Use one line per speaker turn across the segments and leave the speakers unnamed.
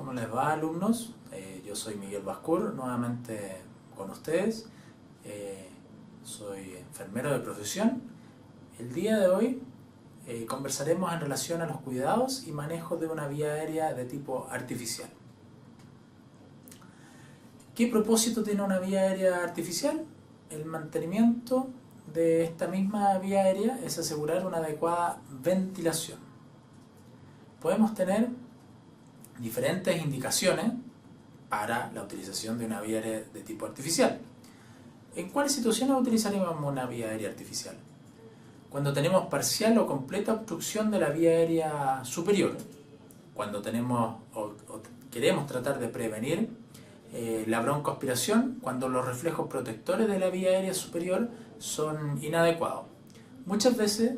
¿Cómo les va, alumnos? Yo soy Miguel Bascur, nuevamente con ustedes. Soy enfermero de profesión. El día de hoy conversaremos en relación a los cuidados y manejo de una vía aérea de tipo artificial. ¿Qué propósito tiene una vía aérea artificial? El mantenimiento de esta misma vía aérea es asegurar una adecuada ventilación. Podemos tener diferentes indicaciones para la utilización de una vía aérea de tipo artificial. ¿En cuáles situaciones utilizaríamos una vía aérea artificial? Cuando tenemos parcial o completa obstrucción de la vía aérea superior, cuando tenemos o queremos tratar de prevenir la broncoaspiración, cuando los reflejos protectores de la vía aérea superior son inadecuados. Muchas veces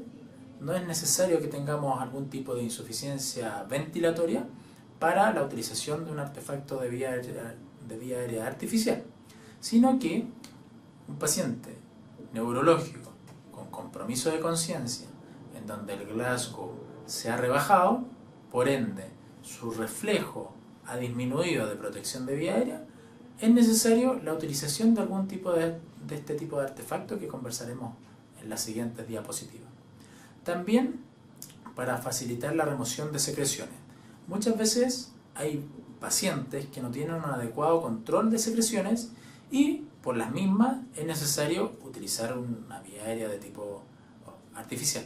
no es necesario que tengamos algún tipo de insuficiencia ventilatoria para la utilización de un artefacto de vía aérea artificial, sino que un paciente neurológico con compromiso de conciencia, en donde el Glasgow se ha rebajado, por ende su reflejo ha disminuido de protección de vía aérea, es necesario la utilización de algún tipo de este tipo de artefacto que conversaremos en las siguientes diapositivas. También para facilitar la remoción de secreciones. Muchas veces hay pacientes que no tienen un adecuado control de secreciones y por las mismas es necesario utilizar una vía aérea de tipo artificial.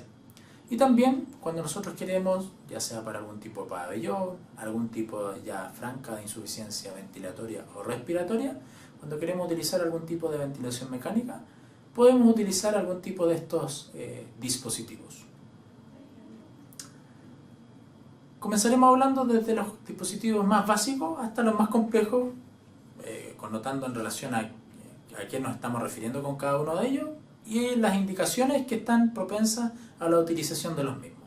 Y también cuando nosotros queremos, ya sea para algún tipo de pabellón, algún tipo ya franca de insuficiencia ventilatoria o respiratoria, cuando queremos utilizar algún tipo de ventilación mecánica, podemos utilizar algún tipo de estos dispositivos. Comenzaremos hablando desde los dispositivos más básicos hasta los más complejos, connotando en relación a qué nos estamos refiriendo con cada uno de ellos y las indicaciones que están propensas a la utilización de los mismos.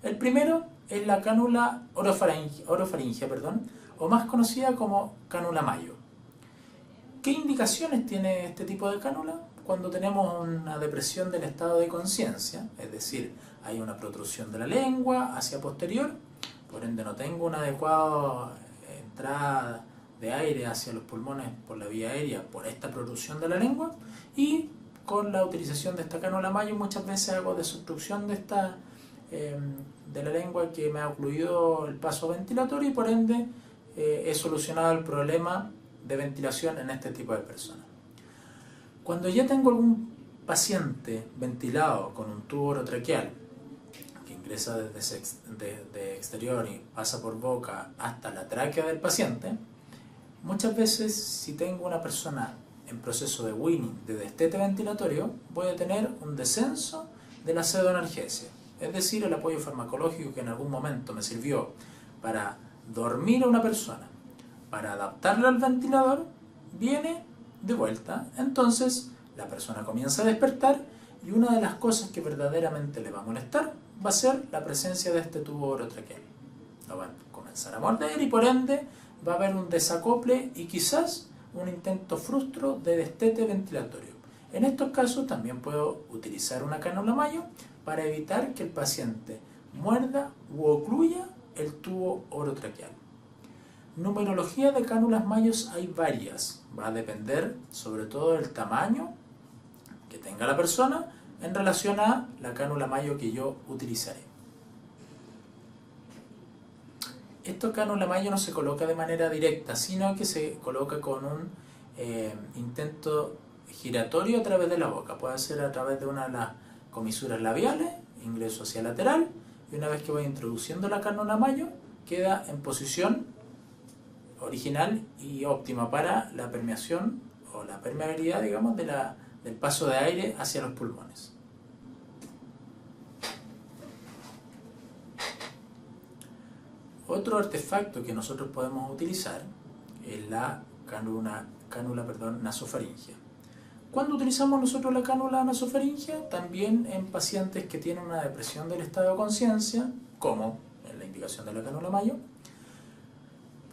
El primero es la cánula orofaringia, o más conocida como cánula Mayo. ¿Qué indicaciones tiene este tipo de cánula? Cuando tenemos una depresión del estado de conciencia, es decir, hay una protrusión de la lengua hacia posterior, por ende no tengo una adecuada entrada de aire hacia los pulmones por la vía aérea por esta protrusión de la lengua, y con la utilización de esta cánula Mayo muchas veces hago desobstrucción de la lengua que me ha ocluido el paso ventilatorio y por ende he solucionado el problema de ventilación en este tipo de personas. Cuando ya tengo algún paciente ventilado con un tubo orotraqueal que ingresa desde exterior y pasa por boca hasta la tráquea del paciente, muchas veces si tengo una persona en proceso de weaning, de destete ventilatorio, voy a tener un descenso de la pseudoanalgesia, es decir, el apoyo farmacológico que en algún momento me sirvió para dormir a una persona, para adaptarla al ventilador, viene de vuelta. Entonces la persona comienza a despertar y una de las cosas que verdaderamente le va a molestar va a ser la presencia de este tubo orotraqueal. Lo va a comenzar a morder y por ende va a haber un desacople y quizás un intento frustro de destete ventilatorio. En estos casos también puedo utilizar una cánula Mayo para evitar que el paciente muerda u ocluya el tubo orotraqueal. Numerología de cánulas Mayos hay varias, va a depender sobre todo del tamaño que tenga la persona en relación a la cánula Mayo que yo utilizaré. Esta cánula Mayo no se coloca de manera directa, sino que se coloca con un intento giratorio a través de la boca. Puede ser a través de una de las comisuras labiales, ingreso hacia lateral, y una vez que voy introduciendo la cánula Mayo, queda en posición original y óptima para la permeación o la permeabilidad, digamos, del paso de aire hacia los pulmones. Otro artefacto que nosotros podemos utilizar es la cánula nasofaringia. ¿Cuándo utilizamos nosotros la cánula nasofaringia? También en pacientes que tienen una depresión del estado de conciencia, como en la indicación de la cánula Mayo,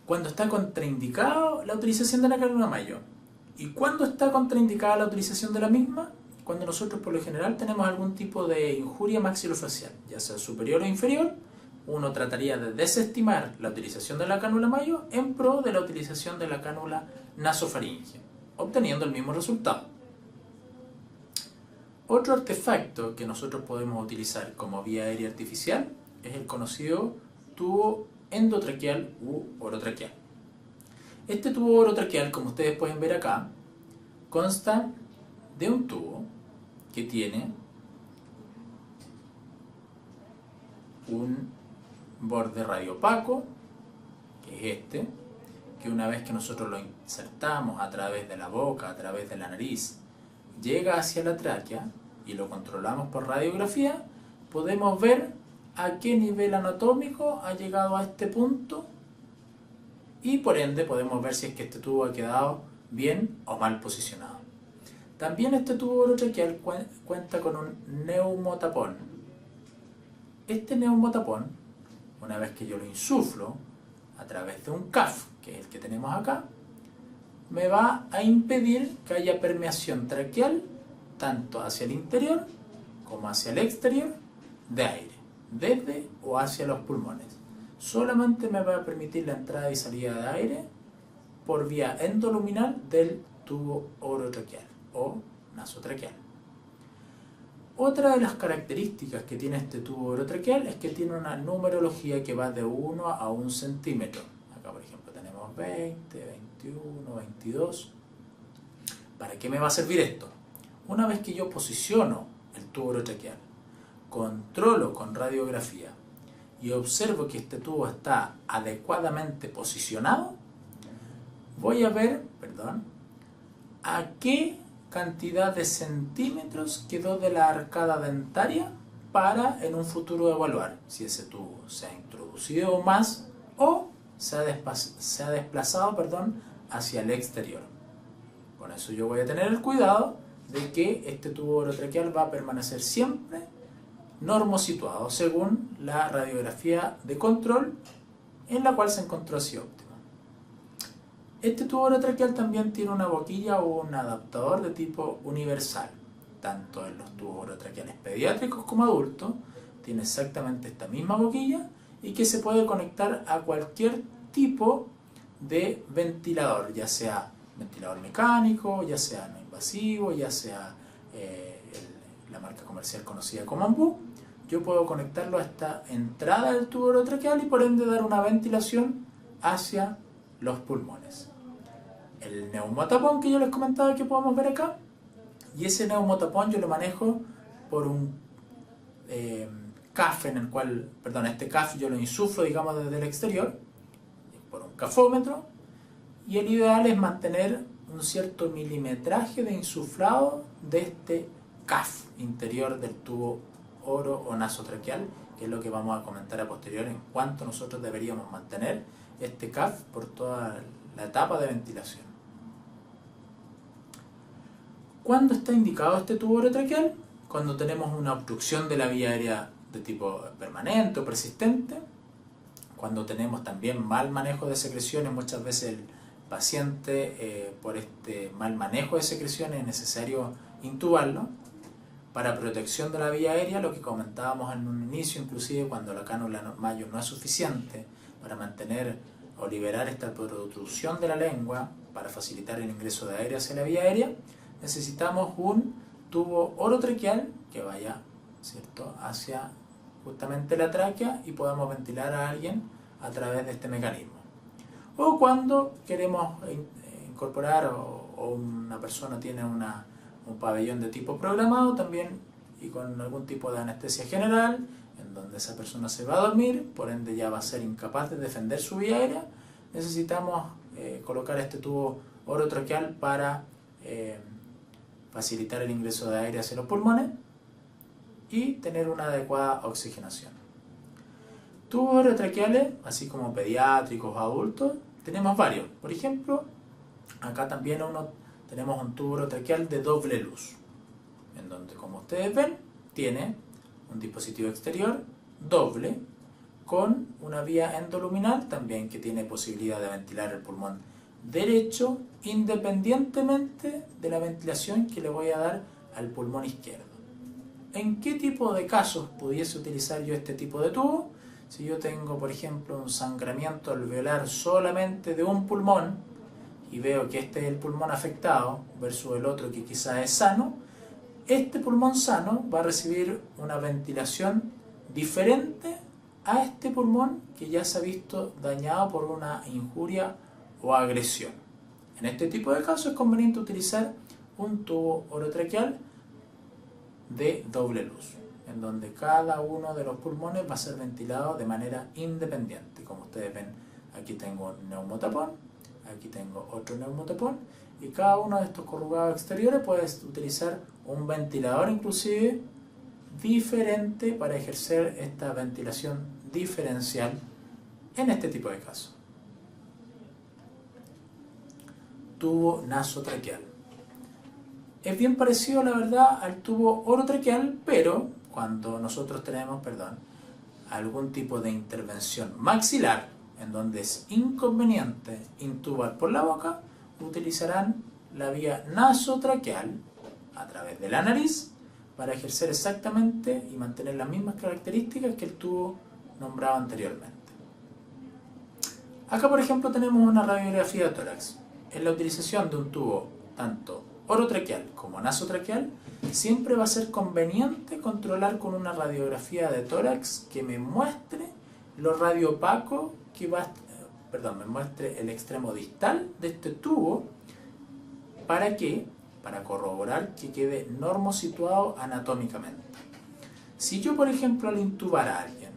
cuando está contraindicada la utilización de la cánula Mayo. ¿Y cuándo está contraindicada la utilización de la misma? Cuando nosotros por lo general tenemos algún tipo de injuria maxilofacial, ya sea superior o inferior, uno trataría de desestimar la utilización de la cánula mayo en pro de la utilización de la cánula nasofaríngea, obteniendo el mismo resultado. Otro artefacto que nosotros podemos utilizar como vía aérea artificial es el conocido tubo endotraqueal u orotraqueal. Este tubo orotraqueal, como ustedes pueden ver acá, consta de un tubo que tiene un borde radiopaco, que es este, que una vez que nosotros lo insertamos a través de la boca, a través de la nariz, llega hacia la tráquea y lo controlamos por radiografía, podemos ver a qué nivel anatómico ha llegado a este punto y por ende podemos ver si es que este tubo ha quedado bien o mal posicionado. También este tubo orotraqueal cuenta con un neumotapón. Este neumotapón, una vez que yo lo insuflo a través de un CAF, que es el que tenemos acá, me va a impedir que haya permeación traqueal tanto hacia el interior como hacia el exterior de aire, desde o hacia los pulmones. Solamente me va a permitir la entrada y salida de aire por vía endoluminal del tubo orotraqueal o nasotraqueal. Otra de las características que tiene este tubo orotraqueal es que tiene una numerología que va de 1 a 1 centímetro. Acá, por ejemplo, tenemos 20, 21, 22. ¿Para qué me va a servir esto? Una vez que yo posiciono el tubo orotraqueal, controlo con radiografía y observo que este tubo está adecuadamente posicionado, voy a ver, a qué cantidad de centímetros quedó de la arcada dentaria para en un futuro evaluar si ese tubo se ha introducido más o se ha desplazado hacia el exterior. Con eso yo voy a tener el cuidado de que este tubo orotraqueal va a permanecer siempre normosituado según la radiografía de control en la cual se encontró así óptimo. Este tubo orotraqueal también tiene una boquilla o un adaptador de tipo universal, tanto en los tubos orotraqueales pediátricos como adultos, tiene exactamente esta misma boquilla y que se puede conectar a cualquier tipo de ventilador, ya sea ventilador mecánico, ya sea no invasivo, ya sea la marca comercial conocida como Ambu. Yo puedo conectarlo a esta entrada del tubo orotraqueal y por ende dar una ventilación hacia los pulmones. El neumotapón que yo les comentaba que podemos ver acá, y ese neumotapón yo lo manejo por un CAF en el cual, este CAF yo lo insuflo desde el exterior, por un cafómetro, y el ideal es mantener un cierto milimetraje de insuflado de este CAF interior del tubo oro o nasotraqueal, que es lo que vamos a comentar a posteriori en cuánto nosotros deberíamos mantener este CAF por toda la etapa de ventilación. ¿Cuándo está indicado este tubo orotraqueal? Cuando tenemos una obstrucción de la vía aérea de tipo permanente o persistente, cuando tenemos también mal manejo de secreciones, muchas veces el paciente por este mal manejo de secreciones es necesario intubarlo. Para protección de la vía aérea, lo que comentábamos en un inicio, inclusive cuando la cánula mayo no es suficiente para mantener o liberar esta protrusión de la lengua, para facilitar el ingreso de aire hacia la vía aérea, necesitamos un tubo orotraqueal que vaya, hacia justamente la tráquea y podamos ventilar a alguien a través de este mecanismo. O cuando queremos incorporar o una persona tiene un pabellón de tipo programado también y con algún tipo de anestesia general, en donde esa persona se va a dormir, por ende ya va a ser incapaz de defender su vía aérea, necesitamos colocar este tubo orotraqueal para facilitar el ingreso de aire hacia los pulmones y tener una adecuada oxigenación. Tubos orotraqueales, así como pediátricos o adultos, tenemos varios. Por ejemplo, acá también tenemos un tubo orotraqueal de doble luz, en donde, como ustedes ven, tiene un dispositivo exterior doble con una vía endoluminal también que tiene posibilidad de ventilar el pulmón derecho independientemente de la ventilación que le voy a dar al pulmón izquierdo. ¿En qué tipo de casos pudiese utilizar yo este tipo de tubo? Si yo tengo, por ejemplo, un sangramiento alveolar solamente de un pulmón y veo que este es el pulmón afectado versus el otro que quizás es sano, este pulmón sano va a recibir una ventilación diferente a este pulmón que ya se ha visto dañado por una injuria o agresión. En este tipo de casos es conveniente utilizar un tubo orotraqueal de doble luz, en donde cada uno de los pulmones va a ser ventilado de manera independiente. Como ustedes ven, aquí tengo un neumotapón, aquí tengo otro neumotapón, y cada uno de estos corrugados exteriores puedes utilizar un ventilador inclusive diferente para ejercer esta ventilación diferencial en este tipo de casos. Tubo nasotraqueal. Es bien parecido, la verdad, al tubo orotraqueal, pero cuando nosotros tenemos, algún tipo de intervención maxilar, en donde es inconveniente intubar por la boca, utilizarán la vía nasotraqueal a través de la nariz para ejercer exactamente y mantener las mismas características que el tubo nombrado anteriormente. Acá, por ejemplo, tenemos una radiografía de tórax. En la utilización de un tubo tanto orotraqueal como nasotraqueal, siempre va a ser conveniente controlar con una radiografía de tórax que me muestre lo radiopaco que me muestre el extremo distal de este tubo. ¿Para qué? Para corroborar que quede normosituado anatómicamente. Si yo, por ejemplo, al intubar a alguien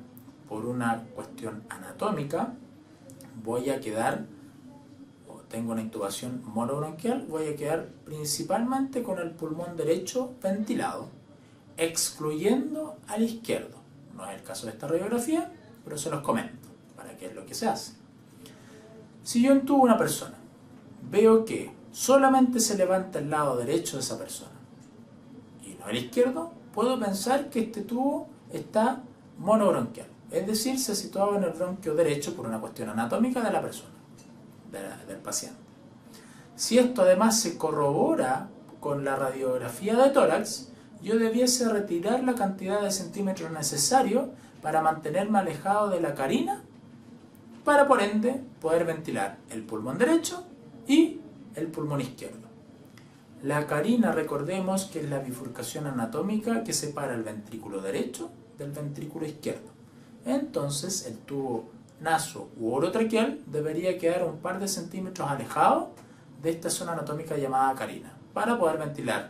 por una cuestión anatómica, tengo una intubación monobronquial, voy a quedar principalmente con el pulmón derecho ventilado, excluyendo al izquierdo. No es el caso de esta radiografía, pero se los comento para qué es lo que se hace. Si yo intubo a una persona, veo que solamente se levanta el lado derecho de esa persona y no el izquierdo, puedo pensar que este tubo está monobronquial, es decir, se situaba en el bronquio derecho por una cuestión anatómica de la persona, del paciente. Si esto además se corrobora con la radiografía de tórax, yo debiese retirar la cantidad de centímetros necesarios para mantenerme alejado de la carina, para por ende poder ventilar el pulmón derecho y el pulmón izquierdo. La carina, recordemos que es la bifurcación anatómica que separa el ventrículo derecho del ventrículo izquierdo. Entonces el tubo naso u orotraqueal debería quedar un par de centímetros alejado de esta zona anatómica llamada carina, para poder ventilar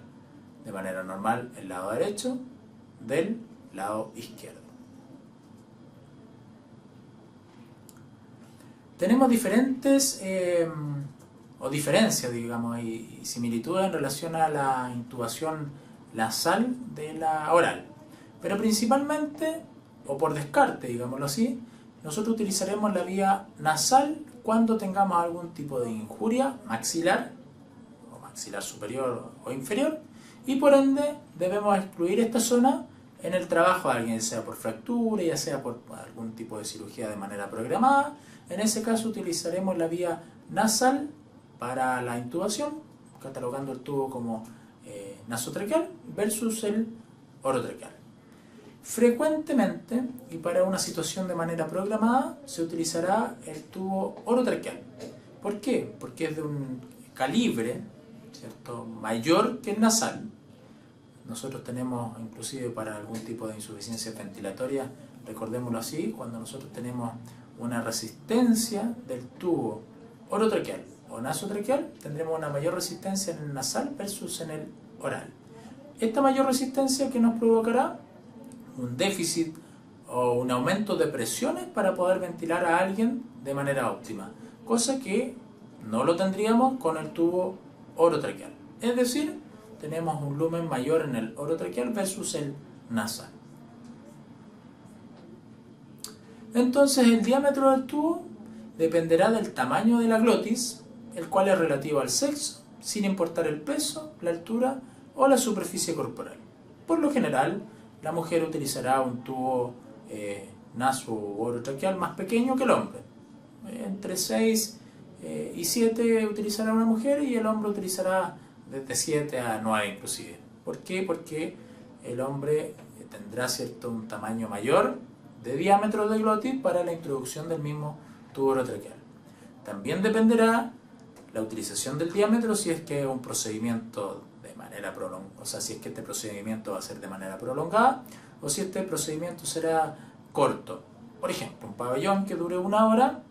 de manera normal el lado derecho del lado izquierdo. Tenemos diferencias, digamos, y similitudes en relación a la intubación nasal de la oral. Pero principalmente, o por descarte, digámoslo así, nosotros utilizaremos la vía nasal cuando tengamos algún tipo de injuria maxilar, o maxilar superior o inferior, y por ende debemos excluir esta zona en el trabajo de alguien, ya sea por fractura, ya sea por algún tipo de cirugía de manera programada. En ese caso utilizaremos la vía nasal para la intubación, catalogando el tubo como nasotraqueal versus el orotraqueal. Frecuentemente, y para una situación de manera programada, se utilizará el tubo orotraqueal. ¿Por qué? Porque es de un calibre, ¿cierto?, mayor que el nasal. Nosotros tenemos, inclusive para algún tipo de insuficiencia ventilatoria, recordémoslo así, cuando nosotros tenemos una resistencia del tubo orotraqueal o nasotraqueal, tendremos una mayor resistencia en el nasal versus en el oral. Esta mayor resistencia, ¿qué nos provocará? Un déficit o un aumento de presiones para poder ventilar a alguien de manera óptima, cosa que no lo tendríamos con el tubo orotraqueal. Es decir, tenemos un lumen mayor en el orotraqueal versus el nasal. Entonces el diámetro del tubo dependerá del tamaño de la glotis, el cual es relativo al sexo, sin importar el peso, la altura o la superficie corporal. Por lo general, la mujer utilizará un tubo naso o orotraqueal más pequeño que el hombre. Entre 6 y 7 utilizará una mujer y el hombre utilizará desde 7 a 9 inclusive. ¿Por qué? Porque el hombre tendrá un tamaño mayor de diámetro de glotis para la introducción del mismo tubo orotraqueal. También dependerá la utilización del diámetro si es que es un procedimiento de manera prolongada, o sea, si es que este procedimiento va a ser de manera prolongada o si este procedimiento será corto. Por ejemplo, un pabellón que dure 1 hora,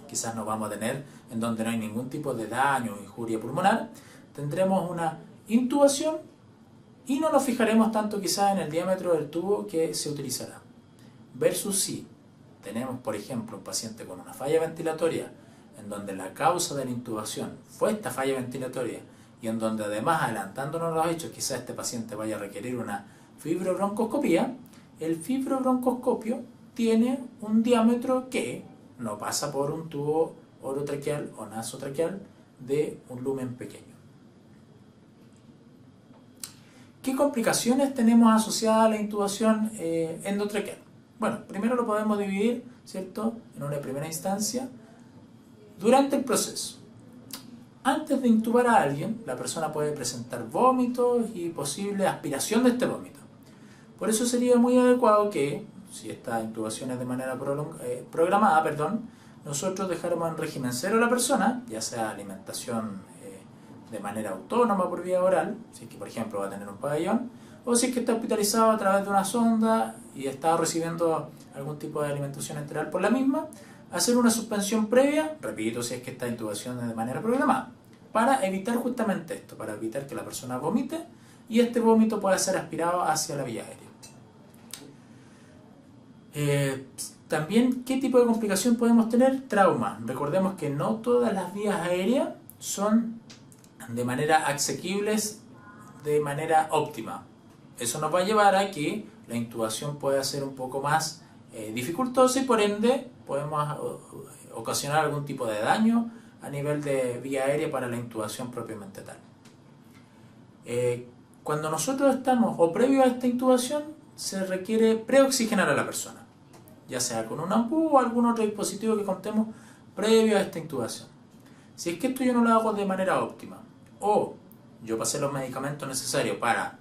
quizás no vamos a tener en donde no hay ningún tipo de daño o injuria pulmonar, tendremos una intubación y no nos fijaremos tanto quizás en el diámetro del tubo que se utilizará. Versus si tenemos, por ejemplo, un paciente con una falla ventilatoria en donde la causa de la intubación fue esta falla ventilatoria y en donde además, adelantándonos los hechos, quizás este paciente vaya a requerir una fibrobroncoscopía, el fibrobroncoscopio tiene un diámetro que no pasa por un tubo orotraqueal o nasotraqueal de un lumen pequeño. ¿Qué complicaciones tenemos asociadas a la intubación endotraqueal? Bueno, primero lo podemos dividir, ¿cierto?, en una primera instancia durante el proceso. Antes de intubar a alguien, la persona puede presentar vómitos y posible aspiración de este vómito. Por eso sería muy adecuado que, si esta intubación es de manera programada, nosotros dejáramos en régimen cero a la persona, ya sea alimentación de manera autónoma por vía oral, si es que por ejemplo va a tener un pabellón, o si es que está hospitalizado a través de una sonda y está recibiendo algún tipo de alimentación enteral por la misma, hacer una suspensión previa, repito, si es que esta intubación es de manera programada, para evitar justamente esto, para evitar que la persona vomite y este vómito pueda ser aspirado hacia la vía aérea. También, ¿qué tipo de complicación podemos tener? Trauma. Recordemos que no todas las vías aéreas son de manera asequibles, de manera óptima. Eso nos va a llevar a que la intubación pueda ser un poco más dificultosa y por ende podemos ocasionar algún tipo de daño a nivel de vía aérea para la intubación propiamente tal. Cuando nosotros estamos o previo a esta intubación se requiere preoxigenar a la persona, ya sea con un ampú o algún otro dispositivo que contemos previo a esta intubación. Si es que esto yo no lo hago de manera óptima o yo pasé los medicamentos necesarios para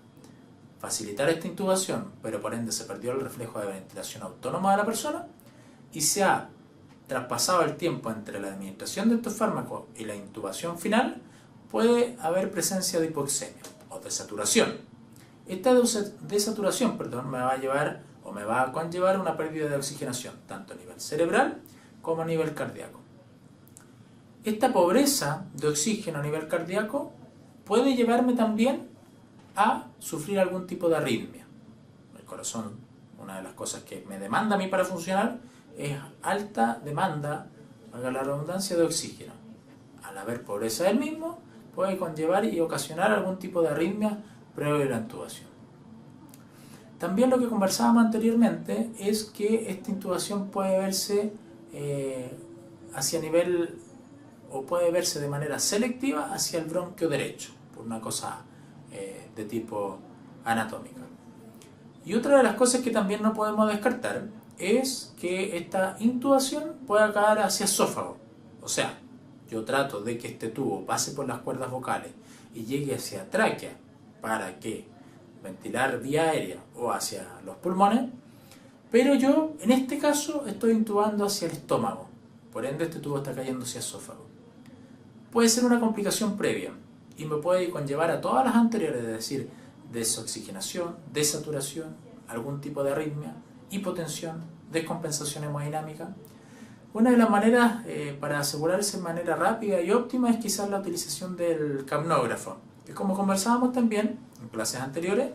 facilitar esta intubación, pero por ende se perdió el reflejo de ventilación autónoma de la persona y se ha traspasado el tiempo entre la administración de estos fármacos y la intubación final, puede haber presencia de hipoxemia o desaturación. Esta desaturación me va a llevar o me va a conllevar una pérdida de oxigenación, tanto a nivel cerebral como a nivel cardíaco. Esta pobreza de oxígeno a nivel cardíaco puede llevarme también a sufrir algún tipo de arritmia. El corazón, una de las cosas que me demanda a mí para funcionar, es alta demanda, valga la redundancia, de oxígeno. Al haber pobreza del mismo, puede conllevar y ocasionar algún tipo de arritmia previo a la intubación. También lo que conversábamos anteriormente es que esta intubación puede verse hacia nivel, o puede verse de manera selectiva hacia el bronquio derecho, por una cosa de tipo anatómica. Y otra de las cosas que también no podemos descartar es que esta intubación pueda caer hacia esófago. O sea, yo trato de que este tubo pase por las cuerdas vocales y llegue hacia tráquea para que ventilar vía aérea o hacia los pulmones, pero yo en este caso estoy intubando hacia el estómago, por ende este tubo está cayendo hacia esófago. Puede ser una complicación previa y me puede conllevar a todas las anteriores, es decir, desoxigenación, desaturación, algún tipo de arritmia, hipotensión, descompensación hemodinámica. Una de las maneras para asegurarse de manera rápida y óptima es quizás la utilización del capnógrafo. Y como conversábamos también en clases anteriores,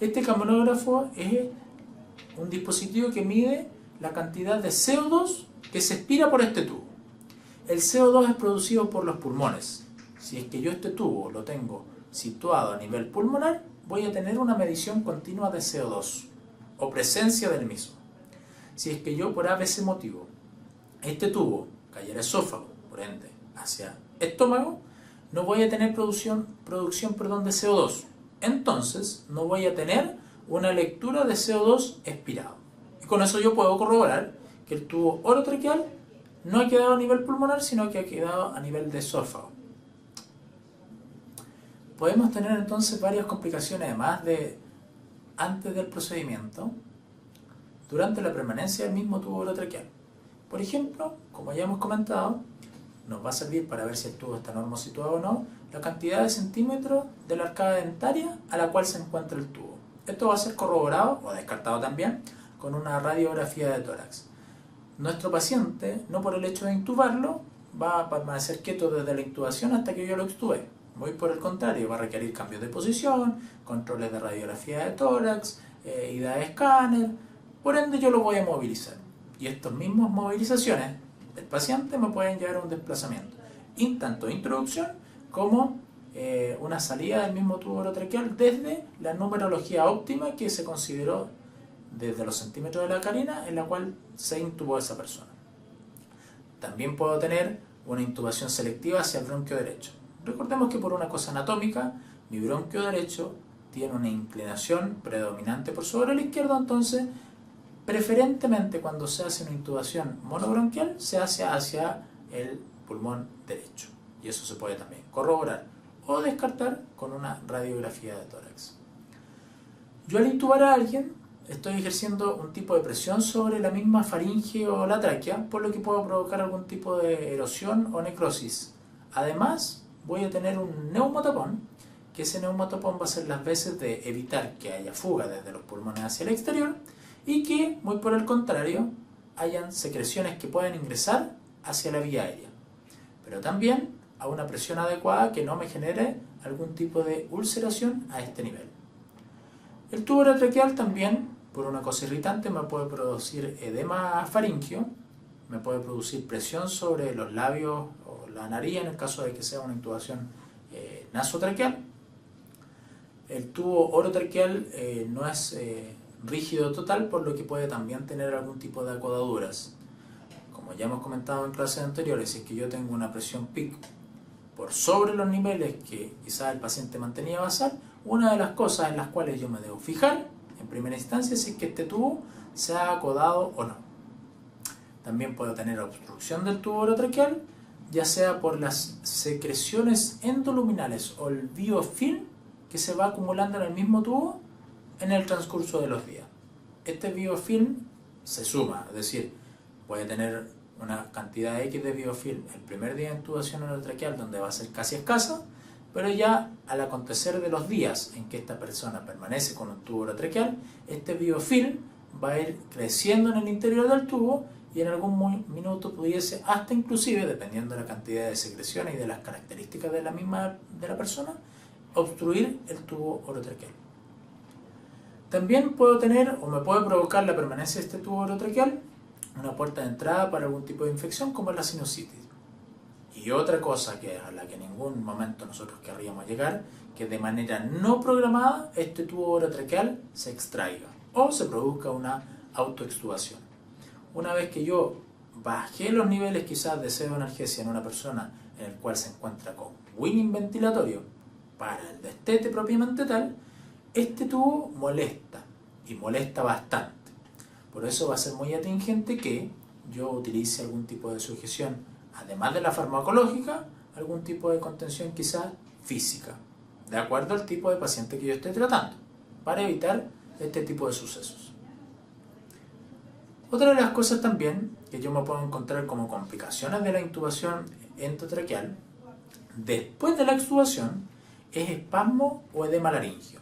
este capnógrafo es un dispositivo que mide la cantidad de CO2 que se expira por este tubo. El CO2 es producido por los pulmones. Si es que yo este tubo lo tengo situado a nivel pulmonar, voy a tener una medición continua de CO2 o presencia del mismo. Si es que yo por ABC motivo este tubo cayera esófago, por ende hacia estómago, no voy a tener producción de CO2. Entonces no voy a tener una lectura de CO2 expirado. Y con eso yo puedo corroborar que el tubo orotraqueal no ha quedado a nivel pulmonar, sino que ha quedado a nivel de esófago. Podemos tener entonces varias complicaciones, además de antes del procedimiento, durante la permanencia del mismo tubo orotraqueal. Por ejemplo, como ya hemos comentado, nos va a servir para ver si el tubo está normosituado o no, la cantidad de centímetros de la arcada dentaria a la cual se encuentra el tubo. Esto va a ser corroborado o descartado también con una radiografía de tórax. Nuestro paciente, no por el hecho de intubarlo, va a permanecer quieto desde la intubación hasta que yo lo extube. Muy por el contrario, va a requerir cambios de posición, controles de radiografía de tórax, ida de escáner, por ende yo lo voy a movilizar. Y estas mismas movilizaciones del paciente me pueden llevar a un desplazamiento, tanto de introducción como una salida del mismo tubo orotraqueal desde la numerología óptima que se consideró desde los centímetros de la carina en la cual se intubó esa persona. También puedo tener una intubación selectiva hacia el bronquio derecho. Recordemos que por una cosa anatómica, mi bronquio derecho tiene una inclinación predominante por sobre el izquierdo, entonces preferentemente cuando se hace una intubación monobronquial se hace hacia el pulmón derecho. Y eso se puede también corroborar o descartar con una radiografía de tórax. Yo al intubar a alguien estoy ejerciendo un tipo de presión sobre la misma faringe o la tráquea, por lo que puedo provocar algún tipo de erosión o necrosis. Además, voy a tener un neumotapón, que ese neumotapón va a ser las veces de evitar que haya fuga desde los pulmones hacia el exterior y que, muy por el contrario, hayan secreciones que puedan ingresar hacia la vía aérea. Pero también a una presión adecuada que no me genere algún tipo de ulceración a este nivel. El tubo orotraqueal también, por una cosa irritante, me puede producir edema faríngeo, me puede producir presión sobre los labios o la nariz en el caso de que sea una intubación nasotraqueal. El tubo orotraqueal no es rígido total, por lo que puede también tener algún tipo de acodaduras. Como ya hemos comentado en clases anteriores, si es que yo tengo una presión PIC por sobre los niveles que quizás el paciente mantenía basal, una de las cosas en las cuales yo me debo fijar en primera instancia es que este tubo se ha acodado o no. También puedo tener obstrucción del tubo orotraqueal, ya sea por las secreciones endoluminales o el biofilm que se va acumulando en el mismo tubo en el transcurso de los días. Este biofilm se suma, es decir, puede tener una cantidad X de biofilm el primer día de intubación orotraqueal donde va a ser casi escasa, pero ya al acontecer de los días en que esta persona permanece con un tubo orotraqueal, este biofilm va a ir creciendo en el interior del tubo y en algún minuto pudiese, hasta inclusive, dependiendo de la cantidad de secreciones y de las características de la misma de la persona, obstruir el tubo orotraqueal. También puedo tener o me puede provocar la permanencia de este tubo orotraqueal una puerta de entrada para algún tipo de infección como es la sinusitis. Y otra cosa que a la que en ningún momento nosotros querríamos llegar, que de manera no programada este tubo orotraqueal se extraiga o se produzca una autoextubación. Una vez que yo bajé los niveles quizás de sedoanalgesia en una persona en el cual se encuentra con winning ventilatorio para el destete propiamente tal, este tubo molesta y molesta bastante. Por eso va a ser muy atingente que yo utilice algún tipo de sujeción, además de la farmacológica, algún tipo de contención quizás física, de acuerdo al tipo de paciente que yo esté tratando, para evitar este tipo de sucesos. Otra de las cosas también que yo me puedo encontrar como complicaciones de la intubación endotraqueal después de la extubación es espasmo o edema laringio.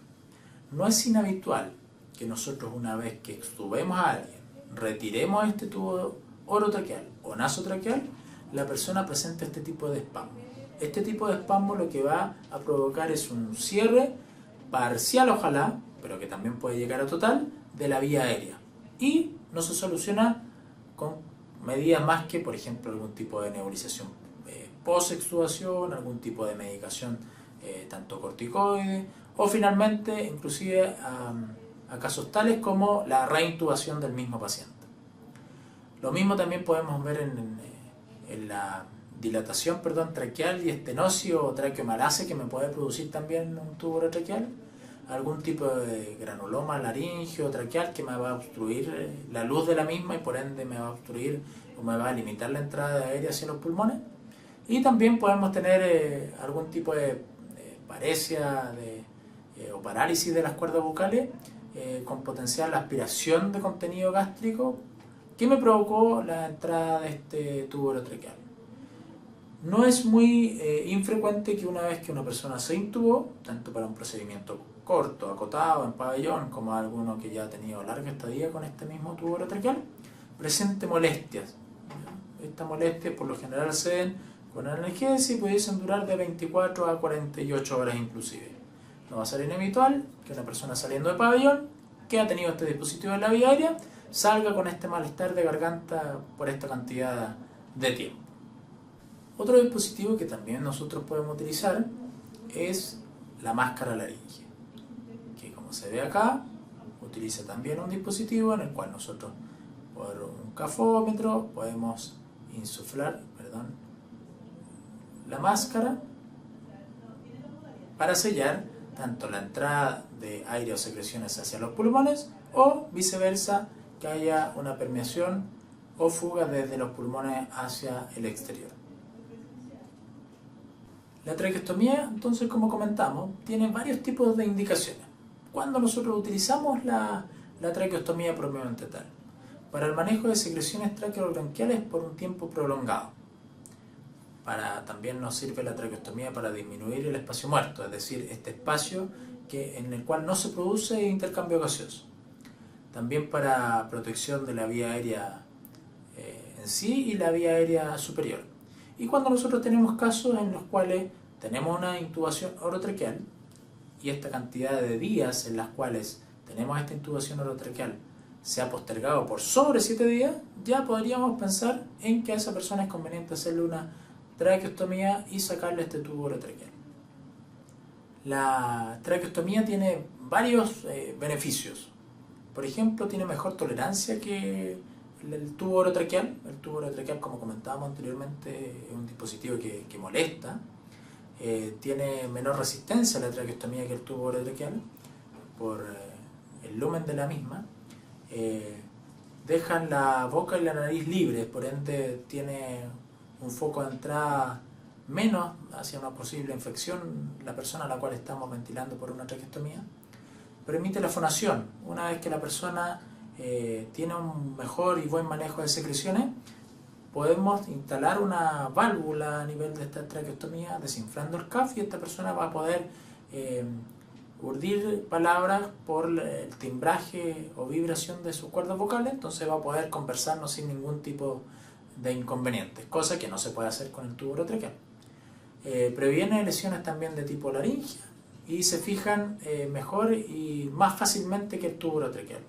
No es inhabitual que nosotros una vez que extubemos a alguien, retiremos este tubo orotraqueal o nasotraqueal, la persona presenta este tipo de espasmo. Este tipo de espasmo lo que va a provocar es un cierre parcial, ojalá, pero que también puede llegar a total, de la vía aérea. Y no se soluciona con medidas más que, por ejemplo, algún tipo de nebulización post-extubación, algún tipo de medicación tanto corticoide, o finalmente, inclusive a casos tales como la reintubación del mismo paciente. Lo mismo también podemos ver en la dilatación traqueal y estenosis o traqueomalase que me puede producir también un tubo orotraqueal, algún tipo de granuloma laringio traqueal que me va a obstruir la luz de la misma y por ende me va a obstruir o me va a limitar la entrada de aire hacia los pulmones. Y también podemos tener algún tipo de paresia o parálisis de las cuerdas vocales con potencial aspiración de contenido gástrico que me provocó la entrada de este tubo orotraqueal. No es muy infrecuente que una vez que una persona se intubó, tanto para un procedimiento corto, acotado, en pabellón, como alguno que ya ha tenido larga estadía con este mismo tubo orotraqueal, presente molestias. Estas molestias por lo general se den con analgesia y pudiesen durar de 24 a 48 horas inclusive. No va a ser inhabitual que una persona saliendo de pabellón, que ha tenido este dispositivo en la vía aérea, salga con este malestar de garganta por esta cantidad de tiempo. Otro dispositivo que también nosotros podemos utilizar es la máscara laringea, que como se ve acá, utiliza también un dispositivo en el cual nosotros por un cafómetro podemos insuflar, la máscara para sellar tanto la entrada de aire o secreciones hacia los pulmones o viceversa, que haya una permeación o fuga desde los pulmones hacia el exterior. La traqueostomía, entonces, como comentamos, tiene varios tipos de indicaciones. Cuando nosotros utilizamos la traqueostomía propiamente tal, para el manejo de secreciones traqueobronquiales por un tiempo prolongado. También nos sirve la traqueostomía para disminuir el espacio muerto, es decir, este espacio en el cual no se produce intercambio gaseoso. También para protección de la vía aérea en sí y la vía aérea superior. Y cuando nosotros tenemos casos en los cuales tenemos una intubación orotraqueal y esta cantidad de días en las cuales tenemos esta intubación orotraqueal se ha postergado por sobre 7 días, ya podríamos pensar en que a esa persona es conveniente hacerle una traqueostomía y sacarle este tubo orotraqueal. La traqueostomía tiene varios beneficios. Por ejemplo, tiene mejor tolerancia que el tubo orotraqueal. El tubo orotraqueal, como comentábamos anteriormente, es un dispositivo que molesta. Tiene menor resistencia a la traqueostomía que el tubo orotraqueal por el lumen de la misma. Dejan la boca y la nariz libres, por ende tiene un foco de entrada menos hacia una posible infección la persona a la cual estamos ventilando por una traqueostomía. Permite la fonación. Una vez que la persona tiene un mejor y buen manejo de secreciones, podemos instalar una válvula a nivel de esta traqueostomía, desinflando el CAF, y esta persona va a poder urdir palabras por el timbraje o vibración de sus cuerdas vocales, entonces va a poder conversarnos sin ningún tipo de inconvenientes, cosa que no se puede hacer con el tubo orotraqueal. Previene lesiones también de tipo laringea y se fijan mejor y más fácilmente que el tubo orotraqueal.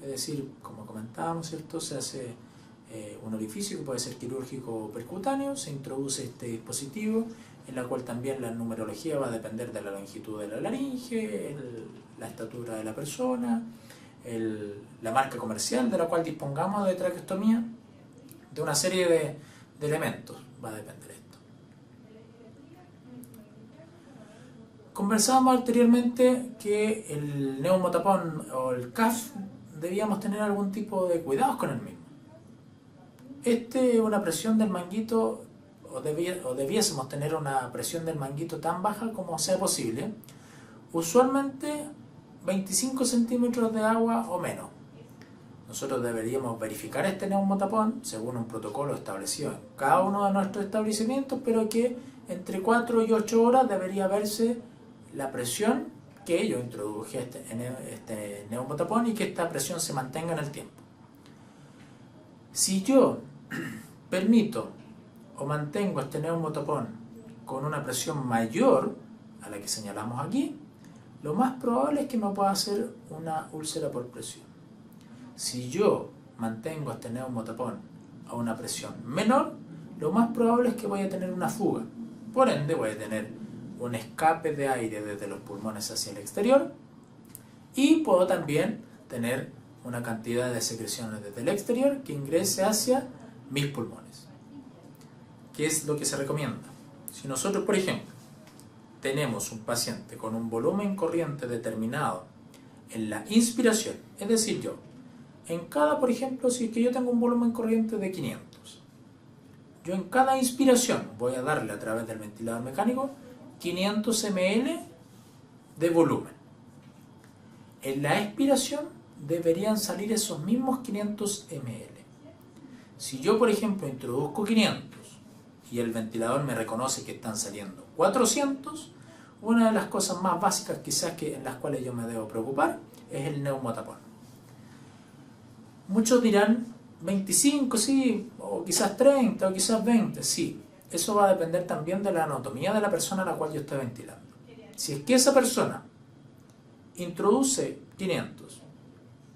Es decir, como comentábamos, ¿cierto? Se hace un orificio que puede ser quirúrgico o percutáneo, se introduce este dispositivo en la cual también la numerología va a depender de la longitud de la laringe, la estatura de la persona, la marca comercial de la cual dispongamos de traqueostomía, de una serie de elementos va a depender esto. Conversábamos anteriormente que el neumotapón o el CAF debíamos tener algún tipo de cuidados con el mismo. Una presión del manguito, o debiésemos tener una presión del manguito tan baja como sea posible, usualmente 25 centímetros de agua o menos. Nosotros deberíamos verificar este neumotapón según un protocolo establecido en cada uno de nuestros establecimientos, pero que entre 4 y 8 horas debería verse la presión que yo introduje este neumotapón y que esta presión se mantenga en el tiempo. Si yo permito o mantengo este neumotapón con una presión mayor a la que señalamos aquí, lo más probable es que me pueda hacer una úlcera por presión. Si yo mantengo este neumotapón a una presión menor, lo más probable es que voy a tener una fuga. Por ende, voy a tener un escape de aire desde los pulmones hacia el exterior y puedo también tener una cantidad de secreciones desde el exterior que ingrese hacia mis pulmones. ¿Qué es lo que se recomienda? Si nosotros, por ejemplo, tenemos un paciente con un volumen corriente determinado en la inspiración, es decir, por ejemplo, si es que yo tengo un volumen corriente de 500, yo en cada inspiración voy a darle a través del ventilador mecánico 500 ml de volumen. en la expiración deberían salir esos mismos 500 ml. Si yo, por ejemplo, introduzco 500 y el ventilador me reconoce que están saliendo 400, una de las cosas más básicas quizás en las cuales yo me debo preocupar es el neumotapón. Muchos dirán 25, sí, o quizás 30, o quizás 20, sí. Eso va a depender también de la anatomía de la persona a la cual yo esté ventilando. Si es que esa persona introduce 500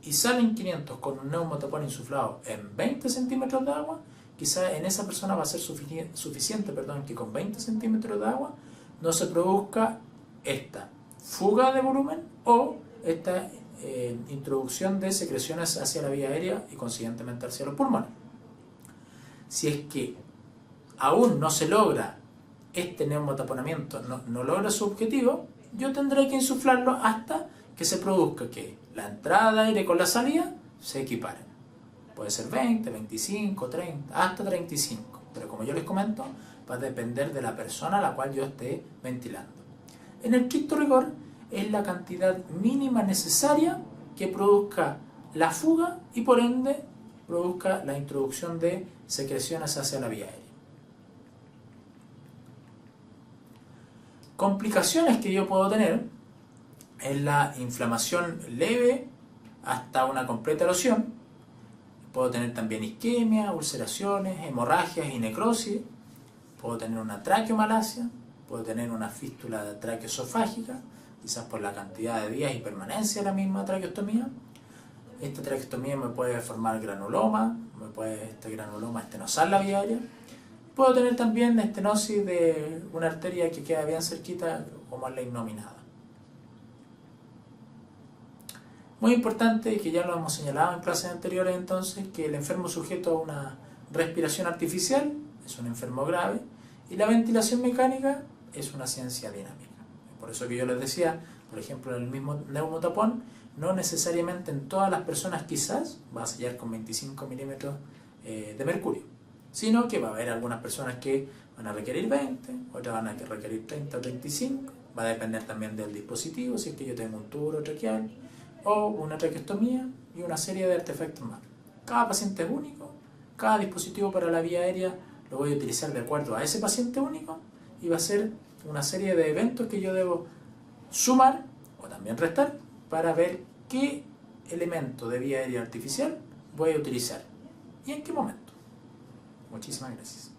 y salen 500 con un neumotapón insuflado en 20 centímetros de agua, quizás en esa persona va a ser suficiente que con 20 centímetros de agua no se produzca esta fuga de volumen o esta introducción de secreciones hacia la vía aérea y consiguientemente hacia los pulmones. Si es que aún no se logra este neumotaponamiento, no logra su objetivo, yo tendré que insuflarlo hasta que se produzca que la entrada de aire con la salida se equiparen. Puede ser 20, 25, 30, hasta 35, pero como yo les comento, va a depender de la persona a la cual yo esté ventilando. En el estricto rigor, es la cantidad mínima necesaria que produzca la fuga y por ende produzca la introducción de secreciones hacia la vía aérea. Complicaciones que yo puedo tener es la inflamación leve hasta una completa erosión. Puedo tener también isquemia, ulceraciones, hemorragias y necrosis. Puedo tener una traqueomalacia, puedo tener una fístula traqueoesofágica, quizás por la cantidad de días y permanencia de la misma traqueostomía. Esta traqueostomía me puede formar granuloma, este granuloma estenosar la vía aérea. Puedo tener también estenosis de una arteria que queda bien cerquita, como es la innominada. Muy importante, que ya lo hemos señalado en clases anteriores entonces, que el enfermo sujeto a una respiración artificial es un enfermo grave y la ventilación mecánica es una ciencia dinámica. Por eso que yo les decía, por ejemplo, en el mismo neumotapón, no necesariamente en todas las personas quizás va a sellar con 25 milímetros de mercurio, sino que va a haber algunas personas que van a requerir 20, otras van a requerir 30 o 35, va a depender también del dispositivo, si es que yo tengo un tubo traqueal o una traqueostomía y una serie de artefactos más. Cada paciente es único, cada dispositivo para la vía aérea lo voy a utilizar de acuerdo a ese paciente único y va a ser una serie de eventos que yo debo sumar o también restar para ver qué elemento de vía aérea artificial voy a utilizar y en qué momento. Muchísimas gracias.